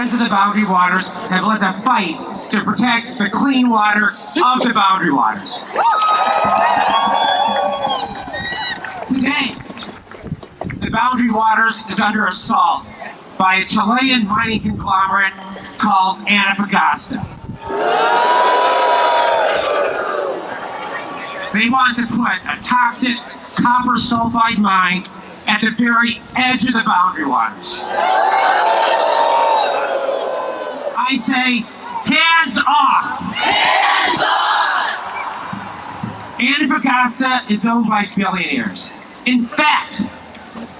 Friends of the Boundary Waters have led the fight to protect the clean water of the Boundary Waters. Today, the Boundary Waters is under assault by a Chilean mining conglomerate called Antofagasta. They want to put a toxic copper sulfide mine at the very edge of the Boundary Waters. I say, hands off! Hands off! Antofagasta is owned by billionaires. In fact,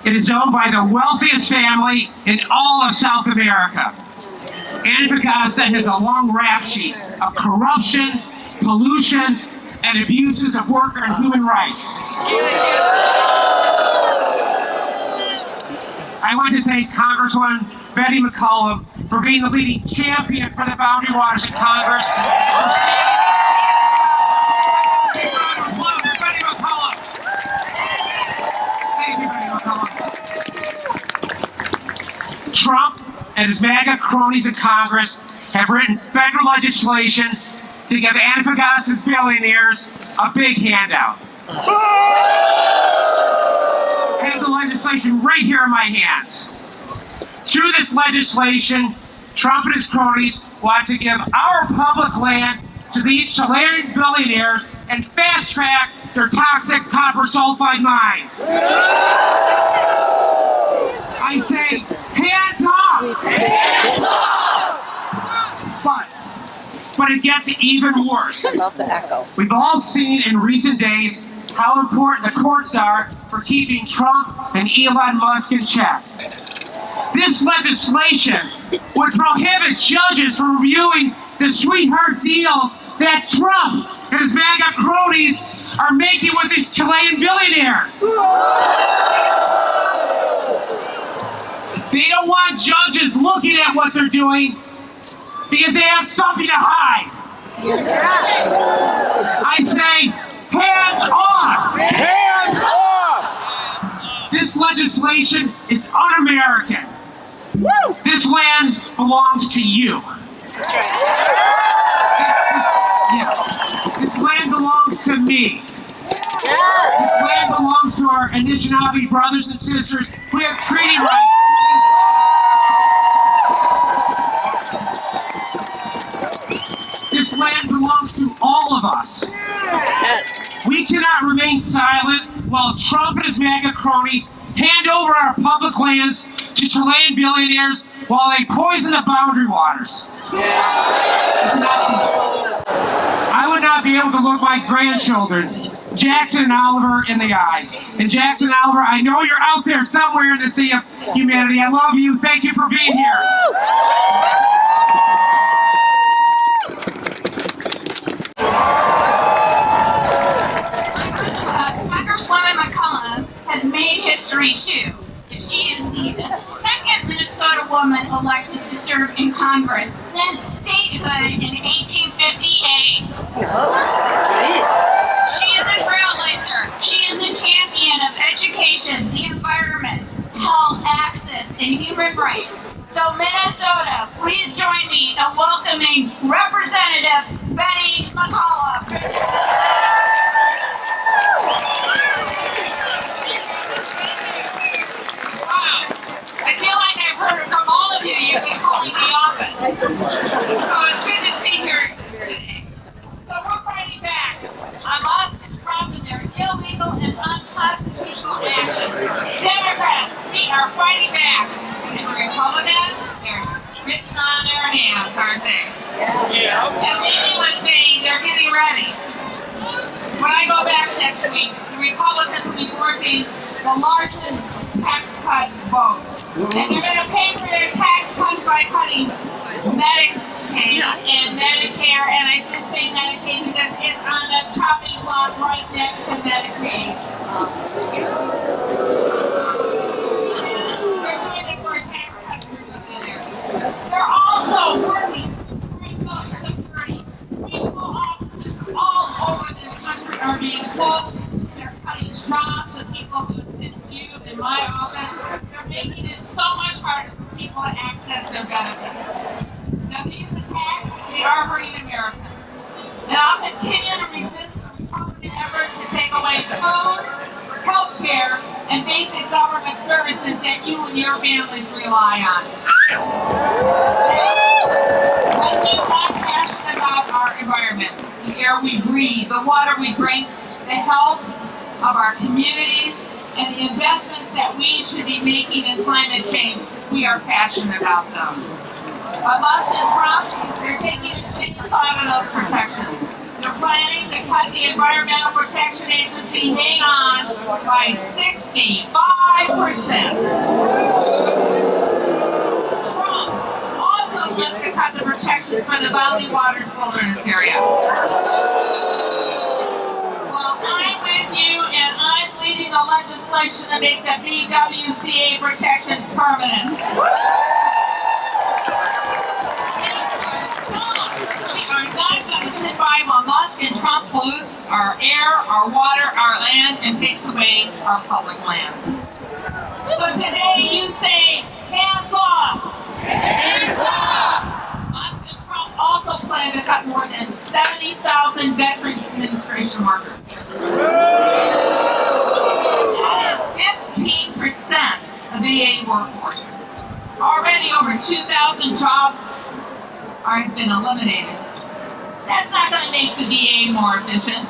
it is owned by the wealthiest family in all of South America. Antofagasta has a long rap sheet of corruption, pollution, and abuses of worker and human rights. I want to thank Congresswoman Betty Mccollum for being the leading champion for the Boundary Waters in Congress. Betty McCollum. Thank you, Betty McCollum. Trump and his MAGA cronies in Congress have written federal legislation to give Antofagasta's billionaires a big handout. I have the legislation right here in my hands. Through this legislation, Trump and his cronies want to give our public land to these Chilean billionaires and fast-track their toxic copper sulfide mine. I say, hands off! Hands off! But it gets even worse. I love the echo. We've all seen in recent days how important the courts are for keeping Trump and Elon Musk in check. This legislation would prohibit judges from reviewing the sweetheart deals that Trump and his MAGA cronies are making with these Chilean billionaires. They don't want judges looking at what they're doing because they have something to hide. I say, hands off! Hands off! This legislation is un-American. Woo! This land belongs to you. That's right. Yes. This land belongs to me. Yes. This land belongs to our Anishinaabe brothers and sisters. We have treaty rights. This land belongs to all of us. Yes. We cannot remain silent while Trump and his MAGA cronies hand over our public lands to Chilean billionaires while they poison the Boundary Waters. I would not be able to look my grandchildren, Jackson and Oliver, in the eye. And Jackson and Oliver, I know you're out there somewhere in the sea of humanity. I love you. Thank you for being here. Congresswoman Mccollum has made history too. She is the second Minnesota woman elected to serve in Congress since statehood in 1858. She is a trailblazer. She is a champion of education, the environment, health, access, and human rights. So Minnesota, please join me in welcoming Representative Betty McCollum. I feel like I've heard from all of you. You've been calling the office. So it's good to see you here today. So we're fighting back on Musk and Trump and their illegal and unconstitutional actions. Democrats, we are fighting back. And the Republicans, they're sitting on their hands, aren't they? Yeah. As Amy was saying, they're getting ready. When I go back next week, the Republicans will be forcing the largest tax cut vote. And they're going to pay for their tax cuts by cutting Medicaid and Medicare, and I should say Medicaid because it's on the chopping block right next to Medicaid. They're doing it for tax cuts. They're also working for Social Security. Regional offices all over this country are being closed. They're cutting jobs of people who assist you in my office. They're making it so much harder for people to access their benefits. continue to resist the Republican efforts to take away food, health care, and basic government services that you and your families rely on. And you are passionate about our environment, the air we breathe, the water we drink, the health of our communities, and the investments that we should be making in climate change. We are passionate about them. But Musk and Trump, they're taking a chainsaw out of those protections. They're planning to cut the Environmental Protection Agency, hang on, by 65%. Trump also wants to cut the protections for the Boundary Waters Wilderness Area. Well, I'm with you, and I'm leading the legislation to make the BWCA protections permanent. We are not going to sit by while Musk and Trump pollutes our air, our water, our land, and takes away our public lands. So today you say, hands off! Hands off! Musk and Trump also plan to cut more than 70,000 Veterans Administration workers. That is 15% of the VA workforce. Already over 2,000 jobs have been eliminated. That's not going to make the VA more efficient.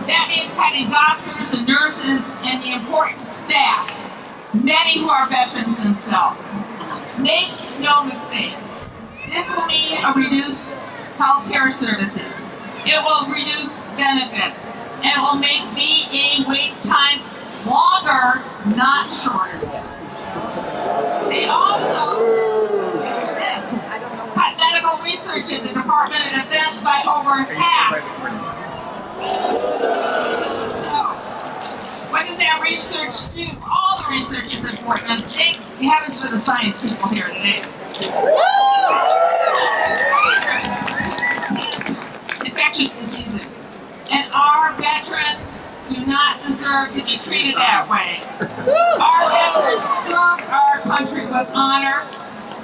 That means cutting doctors and nurses and the important staff, many who are veterans themselves. Make no mistake, this will mean a reduced health care services. It will reduce benefits. And it will make VA wait times longer, not shorter. They also, this, cut medical research in the Department of Defense by over half. So, what does that research do? All the research is important, and thank the heavens for the science people here today. Infectious diseases. And our veterans do not deserve to be treated that way. Our veterans served our country with honor,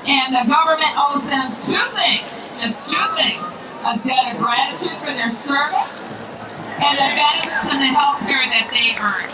and the government owes them two things, just two things: a debt of gratitude for their service, and the benefits and the health care that they earned.